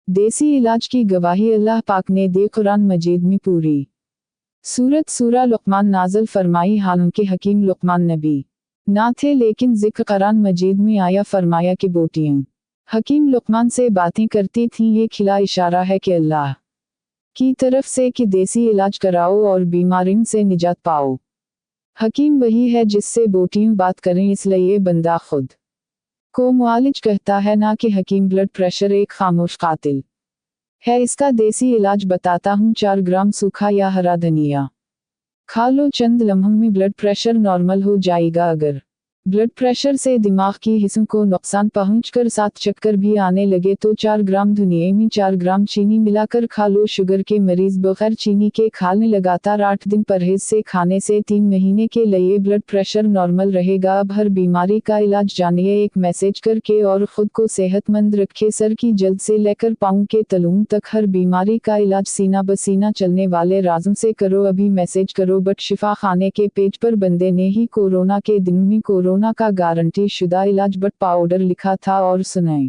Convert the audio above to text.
देसी इलाज की गवाही अल्लाह पाक ने दे कुरान मजीद में पूरी। सूरत सूरा लुक़मान नाज़िल फरमाई। हालांकि हकीम लुक़मान नबी ना थे, लेकिन ज़िक्र कुरान मजीद में आया। फरमाया कि बेटियां हकीम लुक़मान से बातें करती थीं। ये खिला इशारा है कि अल्लाह की तरफ से कि देसी इलाज कराओ और बीमारियों से निजात पाओ। हकीम वही है जिससे बेटियां बात करें, इसलिए बंदा खुद को मुआलिज कहता है, ना कि हकीम। ब्लड प्रेशर एक खामोश कातिल है। इसका देसी इलाज बताता हूँ। 4 ग्राम सूखा या हरा धनिया खा लो, चंद लम्हों में ब्लड प्रेशर नॉर्मल हो जाएगा। अगर ब्लड प्रेशर से दिमाग की हिस्सों को नुकसान पहुंचकर साथ चक्कर भी आने लगे तो 4 ग्राम धनिया में 4 ग्राम चीनी मिलाकर खा लो। शुगर के मरीज बगैर चीनी के खा लें। लगातार 8 दिन परहेज से खाने से 3 महीने के लिए ब्लड प्रेशर नॉर्मल रहेगा। अब हर बीमारी का इलाज जानिए एक मैसेज करके और खुद को सेहतमंद रखे। सर की जल्द से लेकर पाँव के तलुओं तक हर बीमारी का इलाज सीना बसीना चलने वाले राजों से करो। अभी मैसेज करो। बट शिफा खाने के पेज पर बंदे ने ही कोरोना के दिन में कोरोना का गारंटी शुदा इलाज बट पाउडर लिखा था। और सुनाएं।